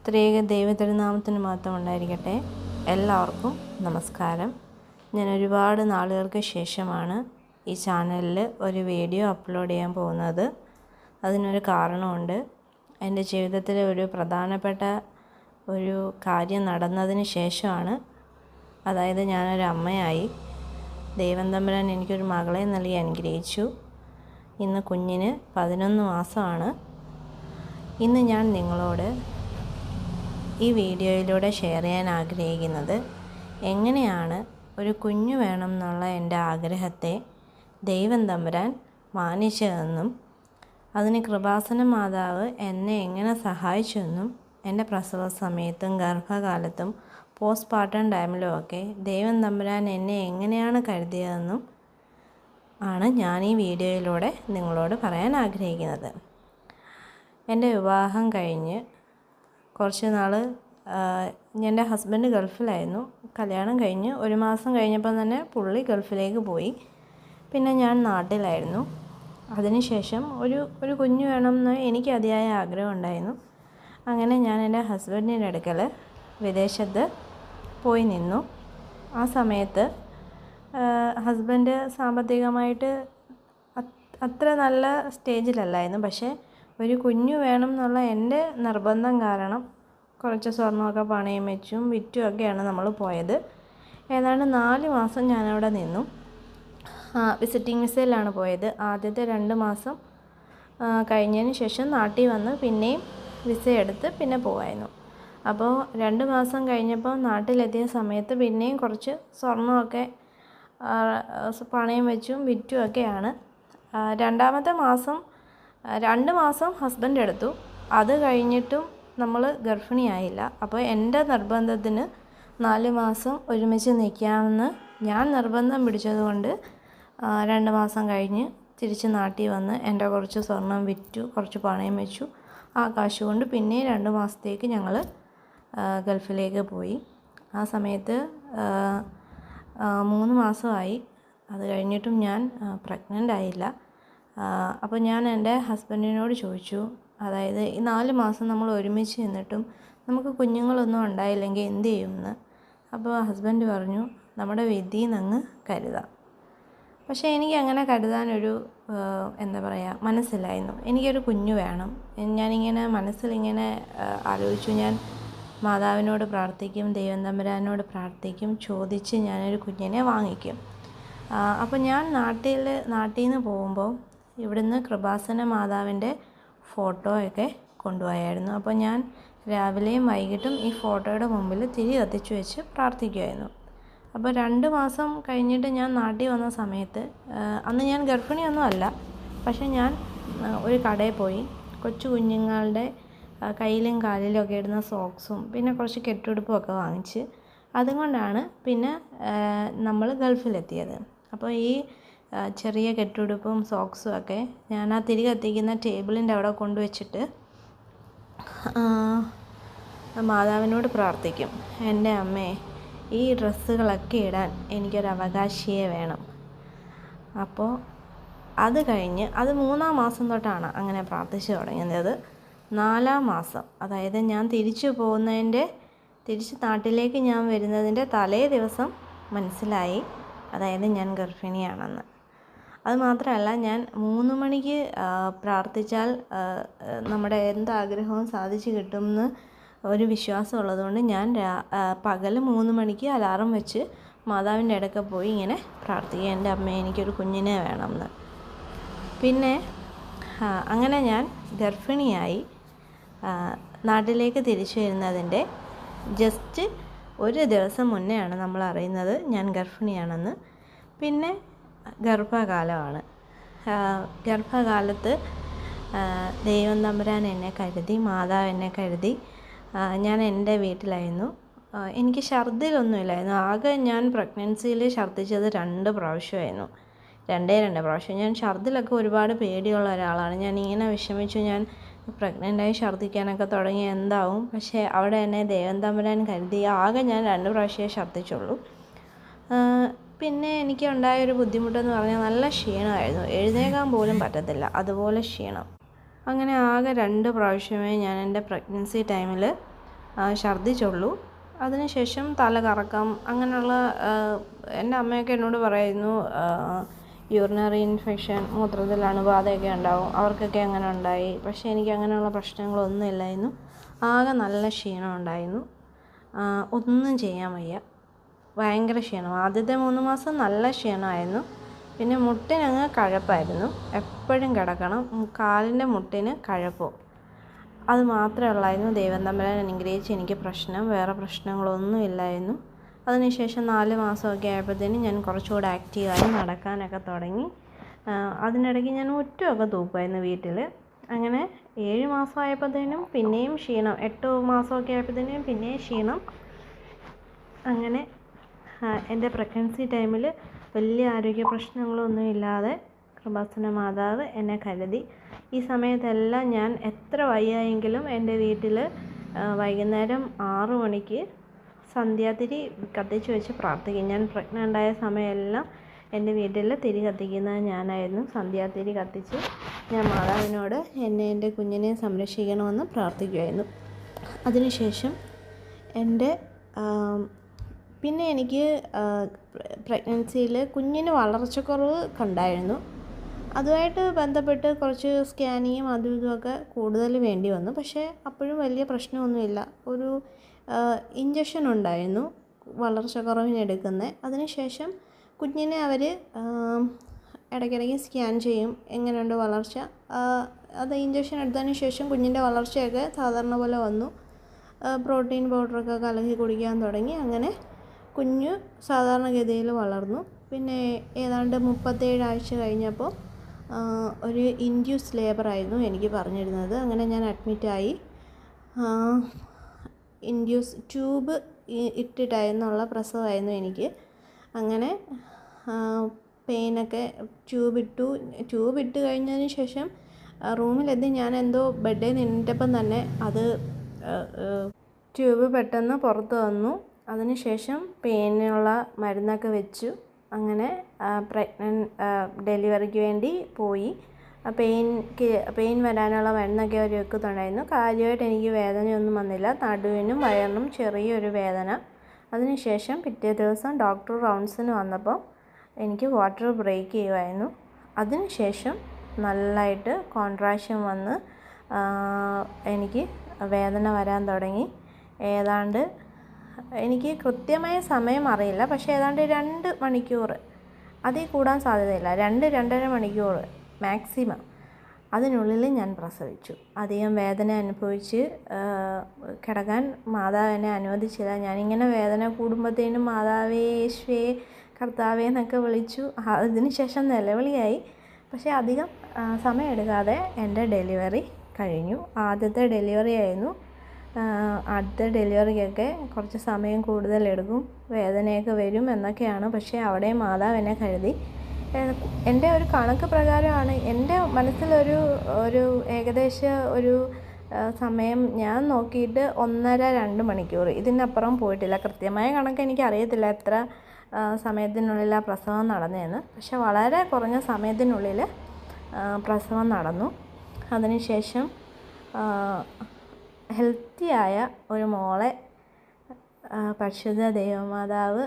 ത്രിയേക ദൈവതിരുനാമത്തിന് മാത്രം ഉണ്ടായിരിക്കട്ടെ. എല്ലാവർക്കും നമസ്കാരം. ഞാൻ ഒരുപാട് നാളുകൾക്ക് ശേഷമാണ് ഈ ചാനലിൽ ഒരു വീഡിയോ അപ്ലോഡ് ചെയ്യാൻ പോകുന്നത്. അതിനൊരു കാരണമുണ്ട്. എൻ്റെ ജീവിതത്തിലെ ഒരു പ്രധാനപ്പെട്ട ഒരു കാര്യം നടന്നതിന് ശേഷമാണ്, അതായത് ഞാനൊരു അമ്മയായി. ദൈവം തമ്പുരാൻ എനിക്കൊരു മകളെ നൽകി അനുഗ്രഹിച്ചു. ഇന്ന് കുഞ്ഞിന് 11 മാസമാണ്. ഇന്ന് ഞാൻ നിങ്ങളോട് ഈ വീഡിയോയിലൂടെ ഷെയർ ചെയ്യാൻ ആഗ്രഹിക്കുന്നത് എങ്ങനെയാണ് ഒരു കുഞ്ഞു വേണം എന്നുള്ള എൻ്റെ ആഗ്രഹത്തെ ദൈവം തമ്പുരാൻ മാനിച്ചതെന്നും അതിന് കൃപാസന മാതാവ് എന്നെ എങ്ങനെ സഹായിച്ചെന്നും എൻ്റെ പ്രസവ സമയത്തും ഗർഭകാലത്തും പോസ്റ്റ്പാർട്ടം ടൈമിലും ഒക്കെ ദൈവം തമ്പുരാൻ എന്നെ എങ്ങനെയാണ് കരുതിയതെന്നും ആണ് ഞാൻ ഈ വീഡിയോയിലൂടെ നിങ്ങളോട് പറയാൻ ആഗ്രഹിക്കുന്നത്. എൻ്റെ വിവാഹം കഴിഞ്ഞ് കുറച്ച് നാൾ എൻ്റെ ഹസ്ബൻഡ് ഗൾഫിലായിരുന്നു. കല്യാണം കഴിഞ്ഞ് 1 മാസം കഴിഞ്ഞപ്പോൾ തന്നെ പുള്ളി ഗൾഫിലേക്ക് പോയി. പിന്നെ ഞാൻ നാട്ടിലായിരുന്നു. അതിനുശേഷം ഒരു കുഞ്ഞ് വേണമെന്ന് എനിക്ക് അതിയായ ആഗ്രഹം ഉണ്ടായിരുന്നു. അങ്ങനെ ഞാൻ എൻ്റെ ഹസ്ബൻഡിൻ്റെ അടുക്കൽ വിദേശത്ത് പോയി നിന്നു. ആ സമയത്ത് ഹസ്ബൻഡ് സാമ്പത്തികമായിട്ട് അത്ര നല്ല സ്റ്റേജിലല്ലായിരുന്നു. പക്ഷേ ഒരു കുഞ്ഞു വേണം എന്നുള്ള എൻ്റെ നിർബന്ധം കാരണം കുറച്ച് സ്വർണ്ണമൊക്കെ പണയം വെച്ചും വിറ്റും ഒക്കെയാണ് നമ്മൾ പോയത്. ഏതാണ്ട് 4 മാസം ഞാനവിടെ നിന്നു. വിസിറ്റിംഗ് വിസയിലാണ് പോയത്. ആദ്യത്തെ 2 മാസം കഴിഞ്ഞതിന് ശേഷം നാട്ടിൽ വന്ന് പിന്നെയും വിസ എടുത്ത് പിന്നെ പോവായിരുന്നു. അപ്പോൾ 2 മാസം കഴിഞ്ഞപ്പോൾ നാട്ടിലെത്തിയ സമയത്ത് പിന്നെയും കുറച്ച് സ്വർണ്ണമൊക്കെ പണയം വെച്ചും വിറ്റും ഒക്കെയാണ്. രണ്ടാമത്തെ മാസം 2 മാസം ഹസ്ബൻഡ് എടുത്തു. അത് കഴിഞ്ഞിട്ടും നമ്മൾ ഗർഭിണിയായില്ല. അപ്പോൾ എൻ്റെ നിർബന്ധത്തിന് 4 മാസം ഒരുമിച്ച് നിൽക്കാമെന്ന് ഞാൻ നിർബന്ധം പിടിച്ചതുകൊണ്ട് 2 മാസം കഴിഞ്ഞ് തിരിച്ച് നാട്ടിൽ വന്ന് എൻ്റെ കുറച്ച് സ്വർണം വിറ്റു, കുറച്ച് പണയം വെച്ചു. ആ കാശ് കൊണ്ട് പിന്നെ 2 മാസത്തേക്ക് ഞങ്ങൾ ഗൾഫിലേക്ക് പോയി. ആ സമയത്ത് 3 മാസമായി. അത് കഴിഞ്ഞിട്ടും ഞാൻ പ്രഗ്നൻ്റ് ആയില്ല. അപ്പോൾ ഞാൻ എൻ്റെ ഹസ്ബൻഡിനോട് ചോദിച്ചു, അതായത് ഈ 4 മാസം നമ്മൾ ഒരുമിച്ച് നിന്നിട്ടും നമുക്ക് കുഞ്ഞുങ്ങളൊന്നും ഉണ്ടായില്ലെങ്കിൽ എന്ത് ചെയ്യുമെന്ന്. അപ്പോൾ ഹസ്ബൻഡ് പറഞ്ഞു, നമ്മുടെ വിധിയിൽ നിന്ന് കരുതാം. പക്ഷേ എനിക്ക് അങ്ങനെ കരുതാനൊരു എന്താ പറയുക മനസ്സിലായിരുന്നു. എനിക്കൊരു കുഞ്ഞു വേണം. ഞാനിങ്ങനെ മനസ്സിലിങ്ങനെ ആലോചിച്ചു. ഞാൻ മാതാവിനോട് പ്രാർത്ഥിക്കും, ദൈവം തമ്പുരാനോട് പ്രാർത്ഥിക്കും, ചോദിച്ച് ഞാനൊരു കുഞ്ഞിനെ വാങ്ങിക്കും. അപ്പോൾ ഞാൻ നാട്ടിൽ നിന്ന് പോകുമ്പോൾ ഇവിടുന്ന് കൃപാസന മാതാവിൻ്റെ ഫോട്ടോയൊക്കെ കൊണ്ടുപോയായിരുന്നു. അപ്പോൾ ഞാൻ രാവിലെയും വൈകിട്ടും ഈ ഫോട്ടോയുടെ മുമ്പിൽ തിരി കത്തിച്ച് വെച്ച് പ്രാർത്ഥിക്കുമായിരുന്നു. അപ്പോൾ 2 മാസം കഴിഞ്ഞിട്ട് ഞാൻ നാട്ടിൽ വന്ന സമയത്ത്, അന്ന് ഞാൻ ഗർഭിണിയൊന്നും അല്ല, പക്ഷേ ഞാൻ ഒരു കടയിൽ പോയി കൊച്ചു കുഞ്ഞുങ്ങളുടെ കയ്യിലും കാലിലും ഒക്കെ ഇടുന്ന സോക്സും പിന്നെ കുറച്ച് കെട്ടുടുപ്പും ഒക്കെ വാങ്ങിച്ച് അതുകൊണ്ടാണ് പിന്നെ നമ്മൾ ഗൾഫിലെത്തിയത്. അപ്പോൾ ഈ ചെറിയ കെട്ടുടുപ്പും സോക്സും ഒക്കെ ഞാൻ ആ തിരി കത്തിക്കുന്ന ടേബിളിൻ്റെ അവിടെ കൊണ്ടുവച്ചിട്ട് മാതാവിനോട് പ്രാർത്ഥിക്കും, എൻ്റെ അമ്മേ, ഈ ഡ്രസ്സുകളൊക്കെ ഇടാൻ എനിക്കൊരു അവകാശിയെ വേണം. അപ്പോൾ അത് കഴിഞ്ഞ് അത് 3-ാം മാസം തൊട്ടാണ് അങ്ങനെ പ്രാർത്ഥിച്ചു തുടങ്ങിയത്. 4-ാം മാസം, അതായത് ഞാൻ തിരിച്ച് നാട്ടിലേക്ക് ഞാൻ വരുന്നതിൻ്റെ തലേ ദിവസം മനസ്സിലായി, അതായത് ഞാൻ ഗർഭിണിയാണെന്ന്. അതുമാത്രമല്ല, ഞാൻ 3 മണിക്ക് പ്രാർത്ഥിച്ചാൽ നമ്മുടെ എന്താഗ്രഹവും സാധിച്ചു കിട്ടുമെന്ന് ഒരു വിശ്വാസം ഉള്ളതുകൊണ്ട് ഞാൻ പകൽ 3 മണിക്ക് അലാറം വെച്ച് മാതാവിൻ്റെ അടുക്ക പോയി ഇങ്ങനെ പ്രാർത്ഥിക്കുക, എൻ്റെ അമ്മ എനിക്കൊരു കുഞ്ഞിനെ വേണമെന്ന്. പിന്നെ അങ്ങനെ ഞാൻ ഗർഭിണിയായി. നാട്ടിലേക്ക് തിരിച്ചു വരുന്നതിൻ്റെ ജസ്റ്റ് 1 ദിവസം മുന്നെയാണ് നമ്മൾ അറിയുന്നത് ഞാൻ ഗർഭിണിയാണെന്ന്. പിന്നെ ഗർഭകാലമാണ്. ഗർഭകാലത്ത് ദൈവം തമ്പുരാൻ എന്നെ കരുതി, മാതാവ് എന്നെ കരുതി. ഞാൻ എൻ്റെ വീട്ടിലായിരുന്നു. എനിക്ക് ഛർദ്ദിലൊന്നുമില്ലായിരുന്നു. ആകെ ഞാൻ പ്രഗ്നൻസിയിൽ ഛർദ്ദിച്ചത് 2 പ്രാവശ്യമായിരുന്നു. 2 പ്രാവശ്യം. ഞാൻ ഛർദ്ദിലൊക്കെ ഒരുപാട് പേടിയുള്ള ഒരാളാണ്. ഞാനിങ്ങനെ വിഷമിച്ചു, ഞാൻ പ്രഗ്നൻ്റായി ഛർദ്ദിക്കാനൊക്കെ തുടങ്ങി എന്താവും. പക്ഷേ അവിടെ എന്നെ ദൈവം തമ്പുരാൻ കരുതി. ആകെ ഞാൻ 2 പ്രാവശ്യമേ ഛർദ്ദിച്ചുള്ളൂ. പിന്നെ എനിക്ക് ഉണ്ടായൊരു ബുദ്ധിമുട്ടെന്ന് പറഞ്ഞാൽ നല്ല ക്ഷീണമായിരുന്നു. എഴുന്നേൽക്കാൻ പോലും പറ്റത്തില്ല, അതുപോലെ ക്ഷീണം. അങ്ങനെ ആകെ 2 പ്രാവശ്യമേ ഞാൻ എൻ്റെ പ്രഗ്നൻസി ടൈമിൽ ഛർദ്ദിച്ചുള്ളൂ. അതിനുശേഷം തല കറക്കം അങ്ങനെയുള്ള എൻ്റെ അമ്മയൊക്കെ എന്നോട് പറയുന്നു യൂറിനറി ഇൻഫെക്ഷൻ, മൂത്രത്തിൽ അണുബാധയൊക്കെ ഉണ്ടാവും, അവർക്കൊക്കെ അങ്ങനെ ഉണ്ടായി. പക്ഷേ എനിക്ക് അങ്ങനെയുള്ള പ്രശ്നങ്ങളൊന്നും ഇല്ലായിരുന്നു. ആകെ നല്ല ക്ഷീണം ഉണ്ടായിരുന്നു, ഒന്നും ചെയ്യാൻ വയ്യ, ഭയങ്കര ക്ഷീണം. ആദ്യത്തെ 3 മാസം നല്ല ക്ഷീണമായിരുന്നു. പിന്നെ മുട്ടിനങ്ങ് കഴപ്പായിരുന്നു, എപ്പോഴും കിടക്കണം, കാലിൻ്റെ മുട്ടിന് കഴപ്പോ, അത് മാത്രമേ ഉള്ളായിരുന്നു. ദൈവം തമ്പുരാൻ അനുഗ്രഹിച്ച് എനിക്ക് പ്രശ്നം, വേറെ പ്രശ്നങ്ങളൊന്നും ഇല്ലായിരുന്നു. അതിനുശേഷം 4 മാസമൊക്കെ ആയപ്പോഴത്തേനും ഞാൻ കുറച്ചുകൂടെ ആക്റ്റീവായി നടക്കാനൊക്കെ തുടങ്ങി. അതിനിടയ്ക്ക് ഞാൻ ഒറ്റയൊക്കെ തൂക്കുമായിരുന്നു വീട്ടിൽ. അങ്ങനെ 7 മാസമായപ്പോഴത്തേനും പിന്നെയും ക്ഷീണം, 8 മാസമൊക്കെ ആയപ്പോഴത്തേനും പിന്നെയും ക്ഷീണം. അങ്ങനെ എൻ്റെ പ്രഗ്നൻസി ടൈമിൽ വലിയ ആരോഗ്യ പ്രശ്നങ്ങളൊന്നും ഇല്ലാതെ കൃപാസന മാതാവ് എന്നെ കരുതി. ഈ സമയത്തെല്ലാം ഞാൻ എത്ര വയ്യായെങ്കിലും എൻ്റെ വീട്ടിൽ വൈകുന്നേരം 6 മണിക്ക് സന്ധ്യാതിരി കത്തിച്ച് വെച്ച് പ്രാർത്ഥിക്കും. ഞാൻ പ്രഗ്നൻ്റ് ആയ സമയമെല്ലാം എൻ്റെ വീട്ടിൽ തിരി കത്തിക്കുന്നത് ഞാനായിരുന്നു. സന്ധ്യാതിരി കത്തിച്ച് ഞാൻ മാതാവിനോട് എന്നെ എൻ്റെ കുഞ്ഞിനെ സംരക്ഷിക്കണമെന്ന് പ്രാർത്ഥിക്കുമായിരുന്നു. അതിനുശേഷം എൻ്റെ പിന്നെ എനിക്ക് പ്രഗ്നൻസിയിൽ കുഞ്ഞിന് വളർച്ചക്കുറവ് കണ്ടായിരുന്നു. അതുമായിട്ട് ബന്ധപ്പെട്ട് കുറച്ച് സ്കാനിങ്ങും അതും ഇതുമൊക്കെ കൂടുതൽ വേണ്ടി വന്നു. പക്ഷേ അപ്പോഴും വലിയ പ്രശ്നമൊന്നുമില്ല. ഒരു ഇഞ്ചക്ഷൻ ഉണ്ടായിരുന്നു വളർച്ചക്കുറവിന് എടുക്കുന്നത്. അതിനുശേഷം കുഞ്ഞിനെ അവർ ഇടയ്ക്കിടയ്ക്ക് സ്കാൻ ചെയ്യും, എങ്ങനെയുണ്ട് വളർച്ച. അത് ഇഞ്ചക്ഷൻ എടുത്തതിന് ശേഷം കുഞ്ഞിൻ്റെ വളർച്ചയൊക്കെ സാധാരണ പോലെ വന്നു. പ്രോട്ടീൻ പൗഡറൊക്കെ കലക്കി കുടിക്കാൻ തുടങ്ങി. അങ്ങനെ കുഞ്ഞ് സാധാരണഗതിയിൽ വളർന്നു. പിന്നെ ഏതാണ്ട് 37 ആഴ്ച കഴിഞ്ഞപ്പോൾ ഒരു ഇൻഡ്യൂസ് ലേബറായിരുന്നു എനിക്ക് പറഞ്ഞിരുന്നത്. അങ്ങനെ ഞാൻ അഡ്മിറ്റായി. ഇൻഡ്യൂസ് ട്യൂബ് ഇട്ടിട്ടായിരുന്നുള്ള പ്രസവമായിരുന്നു എനിക്ക്. അങ്ങനെ പെയിനൊക്കെ ട്യൂബ് ഇട്ട് കഴിഞ്ഞതിന് ശേഷം റൂമിലെത്തി ഞാൻ എന്തോ ബെഡിൽ നിന്നിട്ടപ്പം തന്നെ അത് ട്യൂബ് പെട്ടെന്ന് പുറത്ത് വന്നു. അതിനുശേഷം പെയിനുള്ള മരുന്നൊക്കെ വെച്ചു. അങ്ങനെ ഡെലിവറിക്ക് വേണ്ടി പോയി. പെയിൻ വരാനുള്ള മരുന്നൊക്കെ അവർ വെക്കുന്നുണ്ടായിരുന്നു. കാര്യമായിട്ട് എനിക്ക് വേദനയൊന്നും വന്നില്ല. നടുവിനും വയറിനും ചെറിയൊരു വേദന. അതിനുശേഷം പിറ്റേ ദിവസം ഡോക്ടർ റൗണ്ട്സിന് വന്നപ്പോൾ എനിക്ക് വാട്ടർ ബ്രേക്ക് ചെയ്യുമായിരുന്നു. അതിനുശേഷം നല്ലതായിട്ട് കോൺട്രാക്ഷൻ വന്ന് എനിക്ക് വേദന വരാൻ തുടങ്ങി. ഏതാണ്ട് എനിക്ക് കൃത്യമായ സമയം അറിയില്ല, പക്ഷേ ഏതാണ്ട് 2 മണിക്കൂർ, അതിൽ കൂടാൻ സാധ്യതയില്ല, 2-2.5 മണിക്കൂർ മാക്സിമം അതിനുള്ളിൽ ഞാൻ പ്രസവിച്ചു. അധികം വേദന അനുഭവിച്ച് കിടക്കാൻ മാതാവ് എന്നെ അനുവദിച്ചില്ല. ഞാനിങ്ങനെ വേദന കൂടുമ്പോഴത്തേനും മാതാവേ, യേശുവേ, കർത്താവേ എന്നൊക്കെ വിളിച്ചു. അതിന് ശേഷം നിലവിളിയായി. പക്ഷേ അധികം സമയമെടുക്കാതെ എൻ്റെ ഡെലിവറി കഴിഞ്ഞു. ആദ്യത്തെ ഡെലിവറി ആയിരുന്നു. അടുത്ത ഡെലിവറിക്കൊക്കെ കുറച്ച് സമയം കൂടുതലെടുക്കും, വേദനയൊക്കെ വരും എന്നൊക്കെയാണ്. പക്ഷേ അവിടെ മാതാവ് എന്നെ കരുതി. എൻ്റെ ഒരു കണക്ക് പ്രകാരമാണ്, എൻ്റെ മനസ്സിലൊരു ഏകദേശ ഒരു സമയം ഞാൻ നോക്കിയിട്ട് 1.5-2 മണിക്കൂർ, ഇതിനപ്പുറം പോയിട്ടില്ല. കൃത്യമായ കണക്ക് എനിക്കറിയത്തില്ല എത്ര സമയത്തിനുള്ളിൽ ആ പ്രസവം നടന്നതെന്ന്. പക്ഷെ വളരെ കുറഞ്ഞ സമയത്തിനുള്ളിൽ പ്രസവം നടന്നു. അതിനുശേഷം ഹെൽത്തിയായ ഒരു മോളെ പരിശുദ്ധ ദൈവമാതാവ്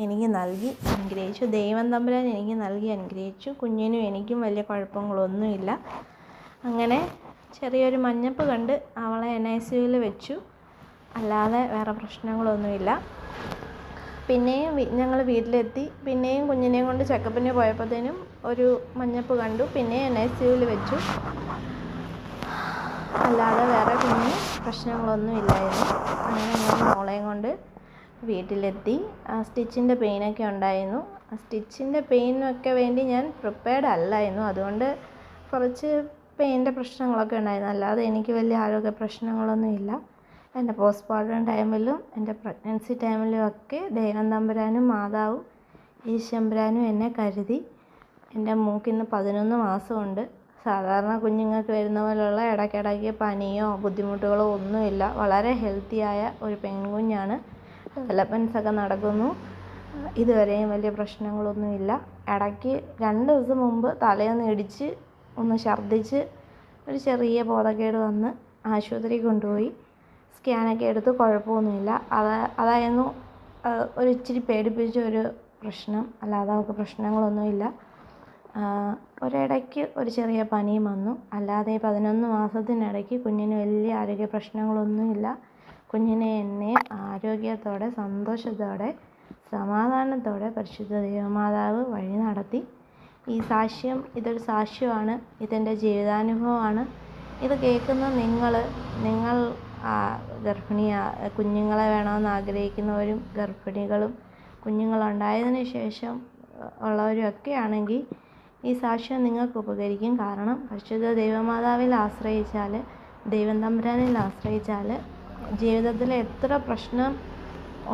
എനിക്ക് നൽകി അനുഗ്രഹിച്ചു. ദൈവം തമ്പുരാൻ എനിക്ക് നൽകി അനുഗ്രഹിച്ചു. കുഞ്ഞിനും എനിക്കും വലിയ കുഴപ്പങ്ങളൊന്നുമില്ല. അങ്ങനെ ചെറിയൊരു മഞ്ഞപ്പ് കണ്ട് അവളെ NICUവിൽ വെച്ചു. അല്ലാതെ വേറെ പ്രശ്നങ്ങളൊന്നുമില്ല. പിന്നെയും ഞങ്ങൾ വീട്ടിലെത്തി. പിന്നെയും കുഞ്ഞിനെയും കൊണ്ട് ചെക്കപ്പിന് പോയപ്പോഴത്തേനും ഒരു മഞ്ഞപ്പ് കണ്ടു. പിന്നെയും NICUവിൽ വെച്ചു. അല്ലാതെ വേറെ കുഞ്ഞിന് പ്രശ്നങ്ങളൊന്നും ഇല്ലായിരുന്നു. അങ്ങനെ ഞാൻ മോളെയും കൊണ്ട് വീട്ടിലെത്തി. സ്റ്റിച്ചിൻ്റെ പെയിനൊക്കെ ഉണ്ടായിരുന്നു. സ്റ്റിച്ചിൻ്റെ പെയിനൊക്കെ വേണ്ടി ഞാൻ പ്രിപ്പയർഡ് അല്ലായിരുന്നു. അതുകൊണ്ട് കുറച്ച് പെയിൻ്റെ പ്രശ്നങ്ങളൊക്കെ ഉണ്ടായിരുന്നു. അല്ലാതെ എനിക്ക് വലിയ ആരോഗ്യ പ്രശ്നങ്ങളൊന്നുമില്ല. എൻ്റെ പോസ്റ്റ്മോർട്ടം ടൈമിലും എൻ്റെ പ്രഗ്നൻസി ടൈമിലും ഒക്കെ ദൈവം തമ്പുരാനും മാതാവും ഈശമ്പുരാനും എന്നെ കരുതി. എൻ്റെ മൂക്കിന്ന് 11 മാസമുണ്ട്. സാധാരണ കുഞ്ഞുങ്ങൾക്ക് വരുന്ന പോലെയുള്ള ഇടയ്ക്കിടയ്ക്ക് പനിയോ ബുദ്ധിമുട്ടുകളോ ഒന്നുമില്ല. വളരെ ഹെൽത്തിയായ ഒരു പെൺകുഞ്ഞാണ്. ഡെവലപ്മെൻറ്റ്സൊക്കെ നടക്കുന്നു. ഇതുവരെയും വലിയ പ്രശ്നങ്ങളൊന്നുമില്ല. ഇടയ്ക്ക് 2 ദിവസം മുമ്പ് തലയൊന്ന് ഇടിച്ച് ഒന്ന് ഛർദ്ദിച്ച് ഒരു ചെറിയ ബോധക്കേട് വന്ന് ആശുപത്രിയിൽ കൊണ്ടുപോയി. സ്കാനൊക്കെ എടുത്ത് കുഴപ്പമൊന്നുമില്ല. അതായിരുന്നു ഒരു ഇച്ചിരി പേടിപ്പിച്ച ഒരു പ്രശ്നം. അല്ലാതെ അവൾക്ക് പ്രശ്നങ്ങളൊന്നുമില്ല. ഒരിടയ്ക്ക് ഒരു ചെറിയ പനിയും വന്നു. അല്ലാതെ 11 മാസത്തിനിടയ്ക്ക് കുഞ്ഞിന് വലിയ ആരോഗ്യ പ്രശ്നങ്ങളൊന്നുമില്ല. കുഞ്ഞിനെ എന്നെ ആരോഗ്യത്തോടെ, സന്തോഷത്തോടെ, സമാധാനത്തോടെ പരിശുദ്ധ ദൈവമാതാവ് വഴി നടത്തി. ഈ സാക്ഷ്യം ഇതൊരു സാക്ഷ്യമാണ്, ഇതെൻ്റെ ജീവിതാനുഭവമാണ്. ഇത് കേൾക്കുന്ന നിങ്ങൾ കുഞ്ഞുങ്ങളെ വേണമെന്ന് ആഗ്രഹിക്കുന്നവരും ഗർഭിണികളും കുഞ്ഞുങ്ങളുണ്ടായതിന് ശേഷം ഉള്ളവരും ഒക്കെ ആണെങ്കിൽ ഈ സാക്ഷ്യം നിങ്ങൾക്ക് ഉപകരിക്കും. കാരണം പരിശുദ്ധ ദൈവമാതാവിൽ ആശ്രയിച്ചാൽ, ദൈവം തമ്പുരാനിൽ ആശ്രയിച്ചാൽ ജീവിതത്തിൽ എത്ര പ്രശ്നം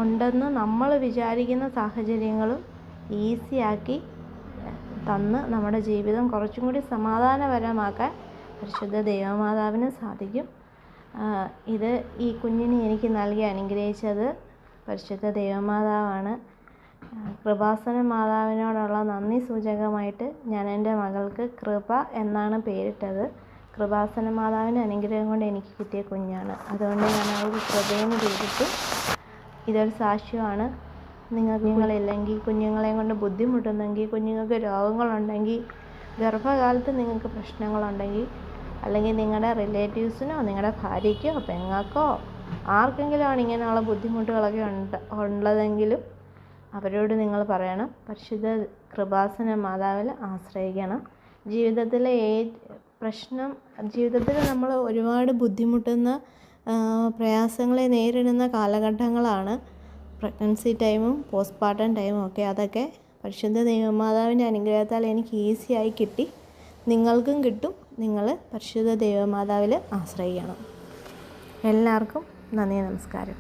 ഉണ്ടെന്ന് നമ്മൾ വിചാരിക്കുന്ന സാഹചര്യങ്ങളും ഈസിയാക്കി തന്ന് നമ്മുടെ ജീവിതം കുറച്ചും കൂടി സമാധാനപരമാക്കാൻ പരിശുദ്ധ ദൈവമാതാവിന് സാധിക്കും. ഇത് ഈ കുഞ്ഞിനെ എനിക്ക് നൽകി അനുഗ്രഹിച്ചത് പരിശുദ്ധ ദൈവമാതാവാണ്. കൃപാസന മാതാവിനോടുള്ള നന്ദി സൂചകമായിട്ട് ഞാൻ എൻ്റെ മകൾക്ക് കൃപ എന്നാണ് പേരിട്ടത്. കൃപാസന മാതാവിൻ്റെ അനുഗ്രഹം കൊണ്ട് എനിക്ക് കിട്ടിയ കുഞ്ഞാണ്. അതുകൊണ്ട് ഞാൻ അവൾക്ക് കൃപയെന്ന് പേരിട്ടു. ഇതൊരു സാക്ഷ്യമാണ്. നിങ്ങളില്ലെങ്കിൽ, കുഞ്ഞുങ്ങളെയും കൊണ്ട് ബുദ്ധിമുട്ടുന്നെങ്കിൽ, കുഞ്ഞുങ്ങൾക്ക് രോഗങ്ങളുണ്ടെങ്കിൽ, ഗർഭകാലത്ത് നിങ്ങൾക്ക് പ്രശ്നങ്ങളുണ്ടെങ്കിൽ, അല്ലെങ്കിൽ നിങ്ങളുടെ റിലേറ്റീവ്സിനോ നിങ്ങളുടെ ഭാര്യയ്ക്കോ പെങ്ങൾക്കോ ആർക്കെങ്കിലുമാണ് ഇങ്ങനെയുള്ള ബുദ്ധിമുട്ടുകളൊക്കെ ഉള്ളതെങ്കിലും അവരോട് നിങ്ങൾ പറയണം, പരിശുദ്ധ കൃപാസന മാതാവിൽ ആശ്രയിക്കണം. ജീവിതത്തിൽ നമ്മൾ ഒരുപാട് ബുദ്ധിമുട്ടുന്ന പ്രയാസങ്ങളെ നേരിടുന്ന കാലഘട്ടങ്ങളാണ് പ്രഗ്നൻസി ടൈമും പോസ്റ്റ്പാർട്ടം ടൈമും ഒക്കെ. അതൊക്കെ പരിശുദ്ധ ദൈവമാതാവിൻ്റെ അനുഗ്രഹത്താൽ എനിക്ക് ഈസിയായി കിട്ടി. നിങ്ങൾക്കും കിട്ടും. നിങ്ങൾ പരിശുദ്ധ ദൈവമാതാവിൽ ആശ്രയിക്കണം. എല്ലാവർക്കും നന്ദി, നമസ്കാരം.